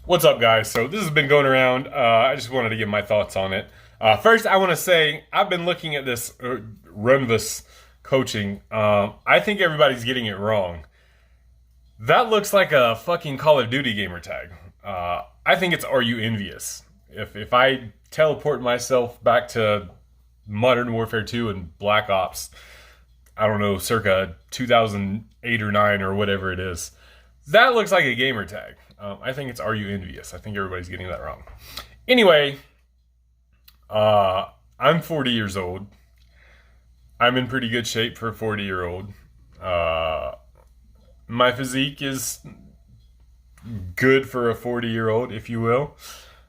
What's up, guys? So this has been going around. I just wanted to give my thoughts on it. First, I want to say I've been looking at this Runvus coaching. I think everybody's getting it wrong. That looks like a fucking Call of Duty gamer tag. I think it's "Are you envious?" If I teleport myself back to Modern Warfare 2 and Black Ops, I don't know, circa 2008 or 9 or whatever it is, that looks like a gamer tag. I think it's "Are you envious?" I think everybody's getting that wrong. Anyway, I'm 40 years old. I'm in pretty good shape for a 40-year-old. My physique is good for a 40-year-old, if you will.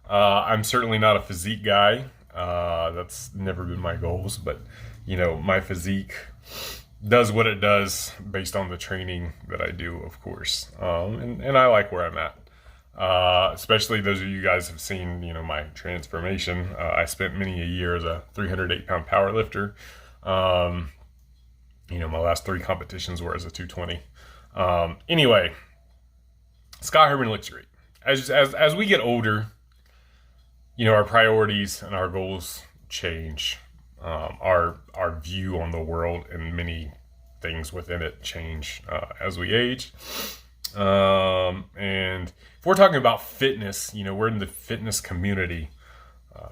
I'm certainly not a physique guy. That's never been my goals, but my physique does what it does based on the training that I do, of course. And I like where I'm at. Especially those of you guys have seen, my transformation. I spent many a year as a 308-pound power lifter. My last 3 competitions were as a 220. Anyway, Scott Herman looks great. As we get older, our priorities and our goals change. Our view on the world and many things within it change as we age. And if we're talking about fitness, we're in the fitness community.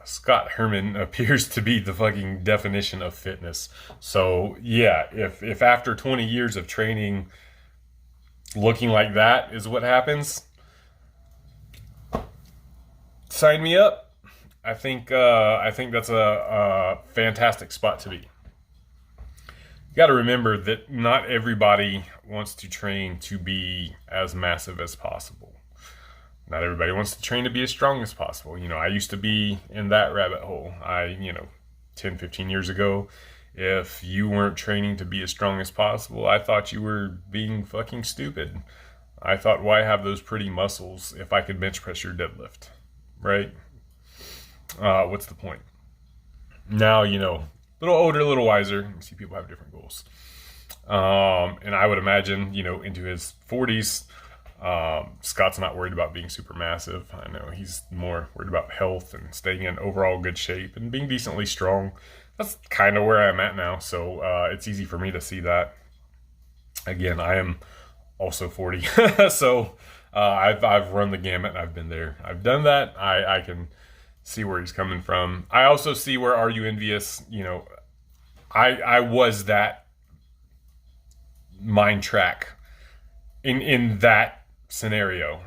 Scott Herman appears to be the fucking definition of fitness. So yeah, if after 20 years of training, looking like that is what happens, sign me up. I think that's a fantastic spot to be. You got to remember that not everybody wants to train to be as massive as possible. Not everybody wants to train to be as strong as possible. I used to be in that rabbit hole. 10, 15 years ago, if you weren't training to be as strong as possible, I thought you were being fucking stupid. I thought, why have those pretty muscles if I could bench press your deadlift, right? What's the point? Now, a little older, a little wiser. You see people have different goals. And I would imagine, into his 40s, Scott's not worried about being super massive. I know he's more worried about health and staying in overall good shape and being decently strong. That's kind of where I'm at now. So it's easy for me to see that. Again, I am also 40. So I've run the gamut and I've been there. I've done that. I can see where he's coming from. I also see where "Are you envious?" I was that mind track in that scenario.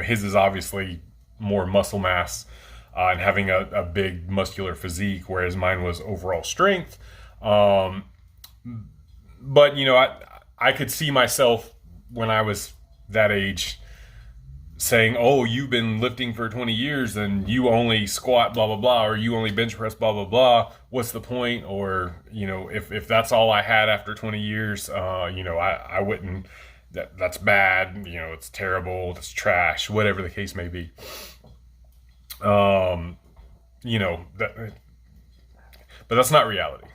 His is obviously more muscle mass and having a big muscular physique, whereas mine was overall strength. But I could see myself when I was that age saying, "Oh, you've been lifting for 20 years and you only squat blah blah blah, or you only bench press blah blah blah. What's the point?" Or if that's all I had after 20 years, I wouldn't. That's bad. It's terrible. It's trash. Whatever the case may be. But that's not reality.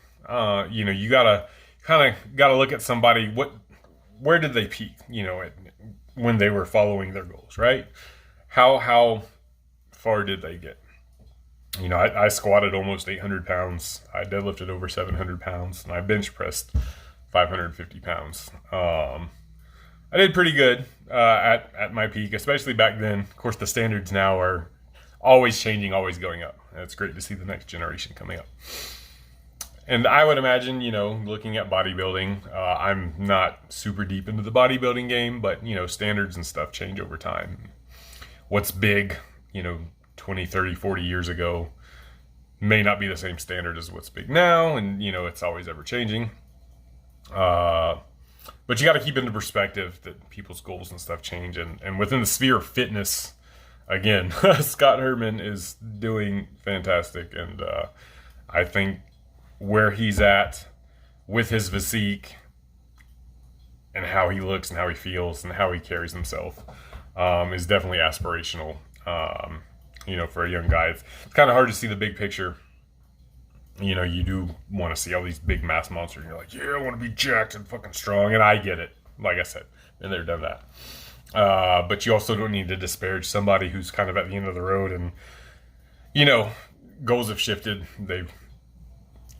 You gotta look at somebody. Where did they peak? When they were following their goals, right? How far did they get? I squatted almost 800 pounds. I deadlifted over 700 pounds, and I bench pressed 550 pounds. I did pretty good at my peak, especially back then. Of course, the standards now are always changing, always going up. And it's great to see the next generation coming up. And I would imagine, looking at bodybuilding, I'm not super deep into the bodybuilding game, but, standards and stuff change over time. What's big, 20, 30, 40 years ago may not be the same standard as what's big now. And, it's always ever changing. But you got to keep into perspective that people's goals and stuff change. And within the sphere of fitness, again, Scott Herman is doing fantastic. And I think where he's at with his physique and how he looks and how he feels and how he carries himself is definitely aspirational, for a young guy. It's kind of hard to see the big picture. You do want to see all these big mass monsters and you're like, yeah, I want to be jacked and fucking strong. And I get it. Like I said, been there, done that. But you also don't need to disparage somebody who's kind of at the end of the road and, goals have shifted. They've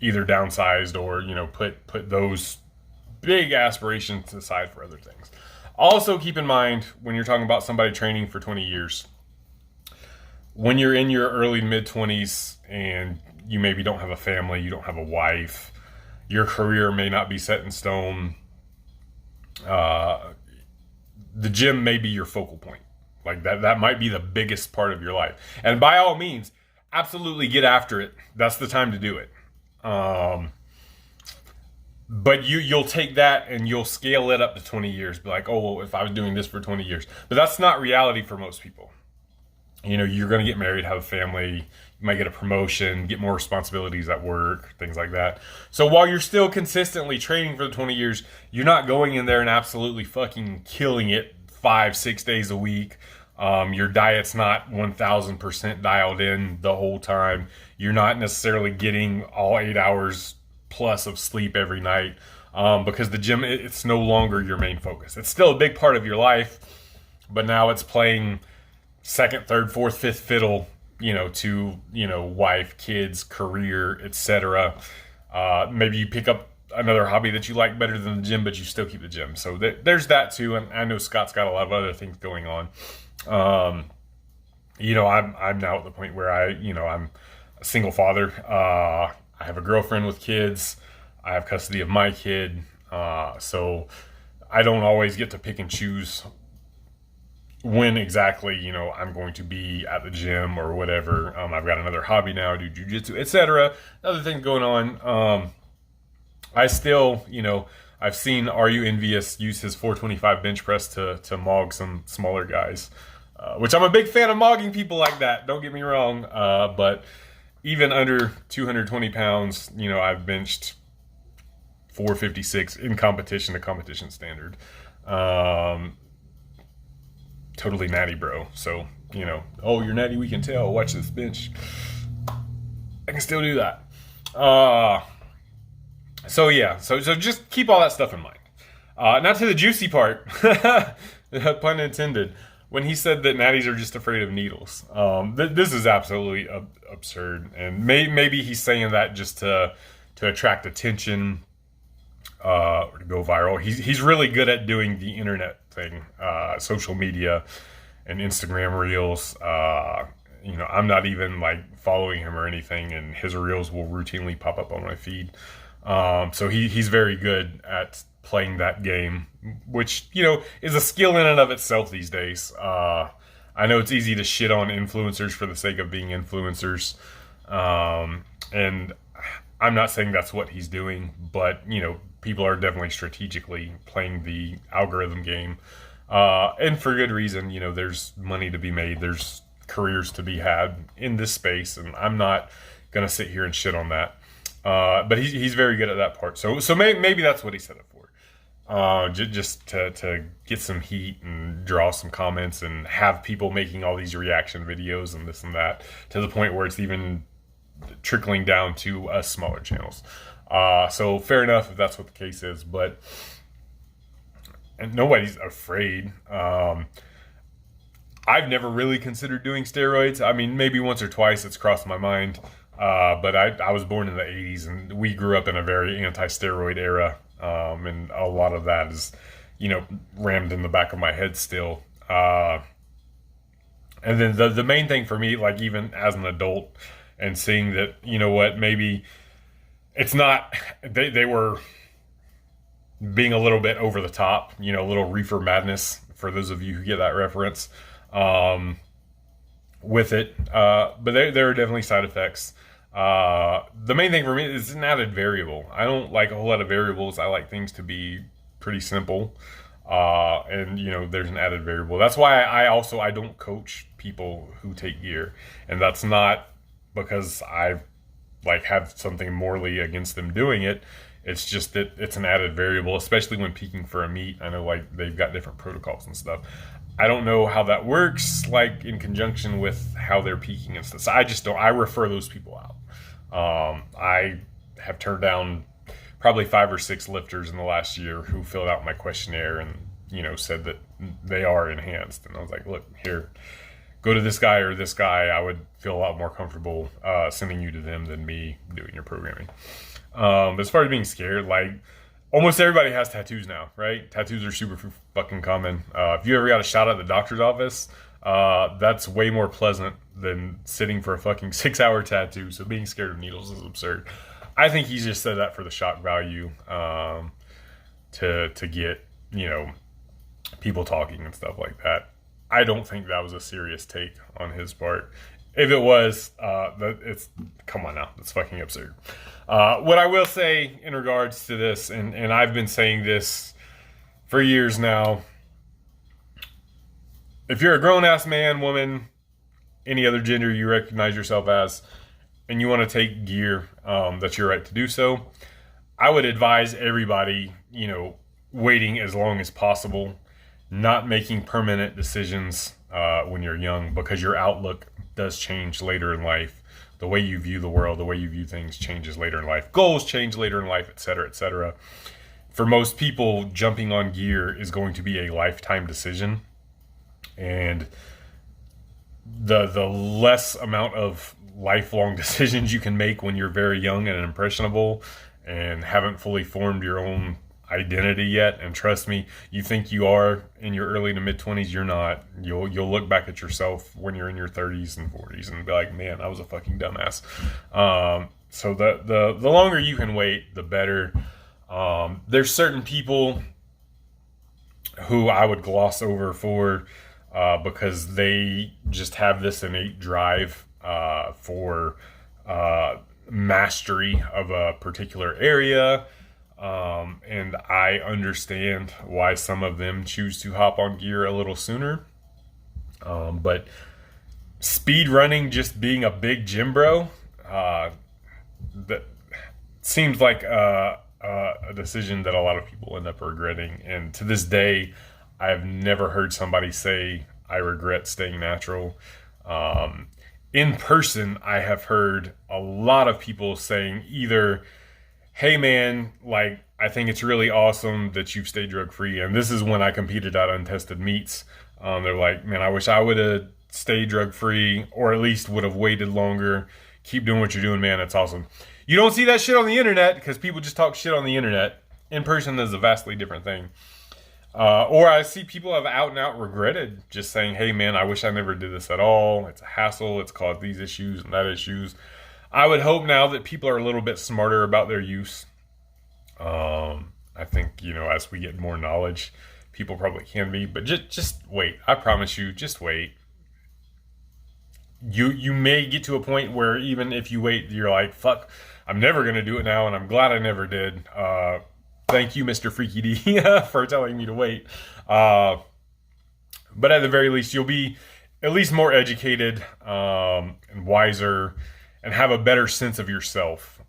either downsized or, put those big aspirations aside for other things. Also, keep in mind when you're talking about somebody training for 20 years, when you're in your early mid 20s and you maybe don't have a family, you don't have a wife, your career may not be set in stone. The gym may be your focal point. Like that might be the biggest part of your life. And by all means, absolutely get after it. That's the time to do it. But you'll take that and you'll scale it up to 20 years. Be like, oh, well, if I was doing this for 20 years. But that's not reality for most people. You're going to get married, have a family, you might get a promotion, get more responsibilities at work, things like that. So while you're still consistently training for the 20 years, you're not going in there and absolutely fucking killing it 5-6 days a week. Your diet's not 1000% dialed in the whole time. You're not necessarily getting all 8 hours plus of sleep every night, because the gym, it's no longer your main focus. It's still a big part of your life, but now it's playing second, third, fourth, fifth fiddle, to, wife, kids, career, etc. Maybe you pick up another hobby that you like better than the gym, but you still keep the gym. So there's that too. And I know Scott's got a lot of other things going on. I'm now at the point where I'm a single father. I have a girlfriend with kids. I have custody of my kid. So I don't always get to pick and choose when exactly, I'm going to be at the gym or whatever. I've got another hobby now, do jujitsu, etc. Other things going on. I still, I've seen Are You Envious use his 425 bench press to mog some smaller guys, which I'm a big fan of mogging people like that. Don't get me wrong. But even under 220 pounds, I've benched 456 in competition to competition standard. Totally natty, bro. So, oh, you're natty, we can tell. Watch this bench. I can still do that. So just keep all that stuff in mind. Now to the juicy part, pun intended, when he said that natties are just afraid of needles. This is absolutely absurd. And maybe he's saying that just to attract attention, or to go viral. He's really good at doing the internet thing, social media and Instagram reels. I'm not even like following him or anything, and his reels will routinely pop up on my feed. So he's very good at playing that game, which, is a skill in and of itself these days. I know it's easy to shit on influencers for the sake of being influencers. And I'm not saying that's what he's doing, but, people are definitely strategically playing the algorithm game. And for good reason. There's money to be made. There's careers to be had in this space, and I'm not going to sit here and shit on that. But he's very good at that part. So maybe that's what he set up for. Just to get some heat and draw some comments and have people making all these reaction videos and this and that, to the point where it's even trickling down to us smaller channels. So fair enough if that's what the case is, but and nobody's afraid. I've never really considered doing steroids. I mean, maybe once or twice it's crossed my mind. But I was born in the 80s, and we grew up in a very anti-steroid era. And a lot of that is, rammed in the back of my head still. And then the main thing for me, like even as an adult, and seeing that, maybe it's not, they were being a little bit over the top, a little reefer madness, for those of you who get that reference, with it. But there are definitely side effects. The main thing for me is an added variable. I don't like a whole lot of variables. I like things to be pretty simple. And there's an added variable. That's why I don't coach people who take gear. And that's not because I have something morally against them doing it. It's just that it's an added variable, especially when peaking for a meet. I know they've got different protocols and stuff. I don't know how that works, in conjunction with how they're peaking and stuff. So I just don't. I refer those people out. I have turned down probably 5 or 6 lifters in the last year who filled out my questionnaire, and said that they are enhanced. And I was like, look, here, go to this guy or this guy. I would feel a lot more comfortable sending you to them than me doing your programming. But as far as being scared, like, almost everybody has tattoos now, right? Tattoos are super fucking common. If you ever got a shot at the doctor's office, that's way more pleasant than sitting for a fucking 6-hour tattoo. So being scared of needles is absurd. I think he just said that for the shock value, to get, people talking and stuff like that. I don't think that was a serious take on his part. If it was, come on now, that's fucking absurd. What I will say in regards to this, and I've been saying this for years now, if you're a grown-ass man, woman, any other gender you recognize yourself as, and you want to take gear, that's your right to do so. I would advise everybody, waiting as long as possible, not making permanent decisions when you're young, because your outlook does change later in life. The way you view the world, the way you view things changes later in life. Goals change later in life, etc., etc. For most people, jumping on gear is going to be a lifetime decision. And the less amount of lifelong decisions you can make when you're very young and impressionable and haven't fully formed your own identity yet, and trust me, you think you are in your early to mid-20s, you're not. You'll look back at yourself when you're in your 30s and 40s and be like, man, I was a fucking dumbass. So the longer you can wait, the better. There's certain people who I would gloss over for because they just have this innate drive for mastery of a particular area. And I understand why some of them choose to hop on gear a little sooner. But speed running, just being a big gym bro, that seems like a decision that a lot of people end up regretting. And to this day, I've never heard somebody say, I regret staying natural. In person, I have heard a lot of people saying either, hey man, like, I think it's really awesome that you've stayed drug free. And this is when I competed at Untested Meats. They're like, man, I wish I would have stayed drug free, or at least would have waited longer. Keep doing what you're doing, man. It's awesome. You don't see that shit on the internet because people just talk shit on the internet. In person is a vastly different thing. Or I see people have out and out regretted just saying, hey man, I wish I never did this at all. It's a hassle. It's caused these issues and that issues. I would hope now that people are a little bit smarter about their use. I think, as we get more knowledge, people probably can be, but just wait. I promise you, just wait. You may get to a point where even if you wait, you're like, fuck, I'm never going to do it now. And I'm glad I never did. Thank you, Mr. Freaky D, for telling me to wait. But at the very least, you'll be at least more educated, and wiser, and have a better sense of yourself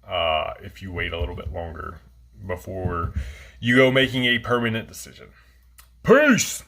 if you wait a little bit longer before you go making a permanent decision. Peace!